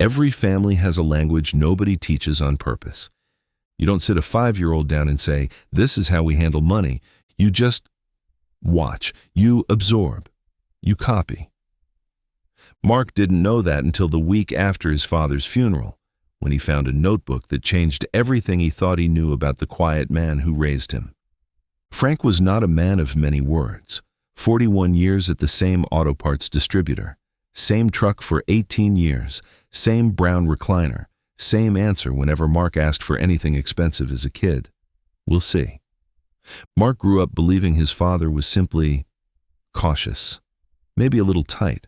Every family has a language nobody teaches on purpose. You don't sit a 5-year-old down and say, "This is how we handle money." You just watch, you absorb, you copy. Mark didn't know that until the week after his father's funeral, when he found a notebook that changed everything he thought he knew about the quiet man who raised him. Frank was not a man of many words. 41 years at the same auto parts distributor, same truck for 18 years, same brown recliner, same answer whenever Mark asked for anything expensive as a kid. We'll see. Mark grew up believing his father was simply cautious, maybe a little tight.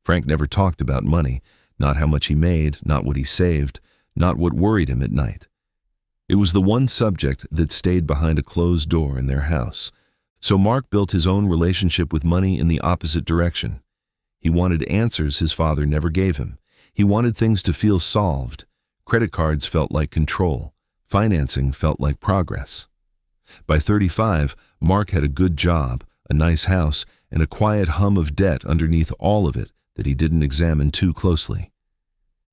Frank never talked about money, not how much he made, not what he saved, not what worried him at night. It was the one subject that stayed behind a closed door in their house. So Mark built his own relationship with money in the opposite direction. He wanted answers his father never gave him. He wanted things to feel solved. Credit cards felt like control. Financing felt like progress. By 35, Mark had a good job, a nice house, and a quiet hum of debt underneath all of it that he didn't examine too closely.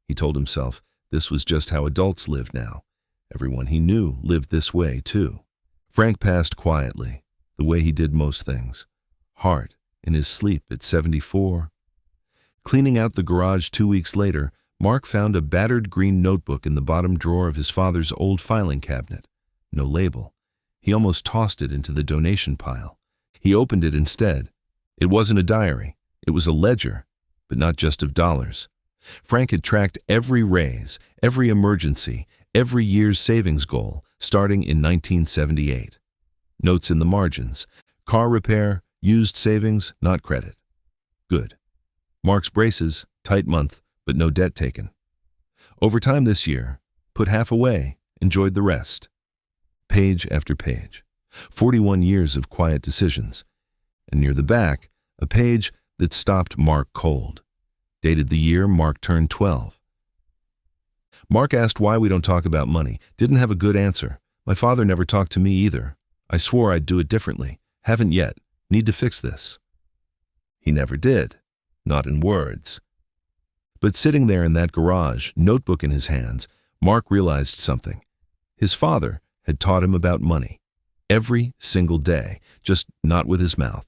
He told himself this was just how adults lived now. Everyone he knew lived this way, too. Frank passed quietly, the way he did most things. Heart in his sleep at 74. Cleaning out the garage 2 weeks later, Mark found a battered green notebook in the bottom drawer of his father's old filing cabinet. No label. He almost tossed it into the donation pile. He opened it instead. It wasn't a diary. It was a ledger, but not just of dollars. Frank had tracked every raise, every emergency, every year's savings goal, starting in 1978. Notes in the margins. Car repair, used savings, not credit. Good. Mark's braces, tight month, but no debt taken. Overtime this year, put half away, enjoyed the rest. Page after page. 41 years of quiet decisions. And near the back, a page that stopped Mark cold. Dated the year Mark turned 12. Mark asked why we don't talk about money. Didn't have a good answer. My father never talked to me either. I swore I'd do it differently. Haven't yet. Need to fix this. He never did. Not in words. But sitting there in that garage, notebook in his hands, Mark realized something. His father had taught him about money. Every single day, just not with his mouth.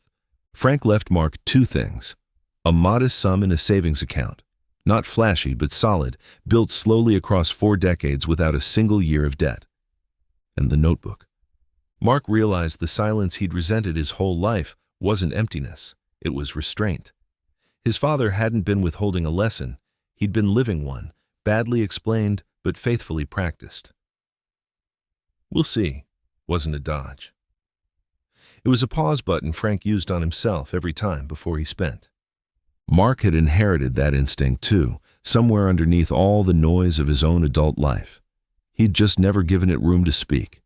Frank left Mark 2 things. A modest sum in a savings account. Not flashy, but solid, built slowly across 4 decades without a single year of debt. And the notebook. Mark realized the silence he'd resented his whole life wasn't emptiness. It was restraint. His father hadn't been withholding a lesson. He'd been living one, badly explained, but faithfully practiced. We'll see, wasn't a dodge. It was a pause button Frank used on himself every time before he spent. Mark had inherited that instinct too, somewhere underneath all the noise of his own adult life. He'd just never given it room to speak.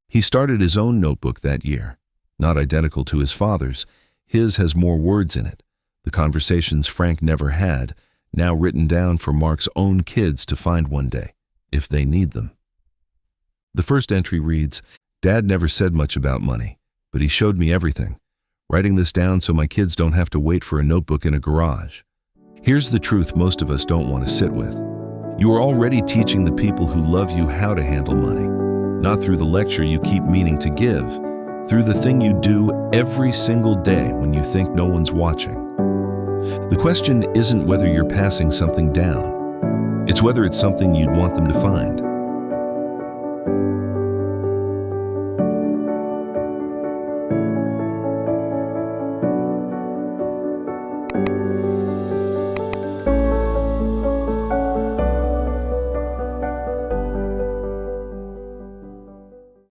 He started his own notebook that year, not identical to his father's. His has more words in it, the conversations Frank never had, now written down for Mark's own kids to find one day, if they need them. The first entry reads, "Dad never said much about money, but he showed me everything. Writing this down so my kids don't have to wait for a notebook in a garage." Here's the truth most of us don't want to sit with. You are already teaching the people who love you how to handle money, not through the lecture you keep meaning to give, through the thing you do every single day when you think no one's watching. The question isn't whether you're passing something down. It's whether it's something you'd want them to find.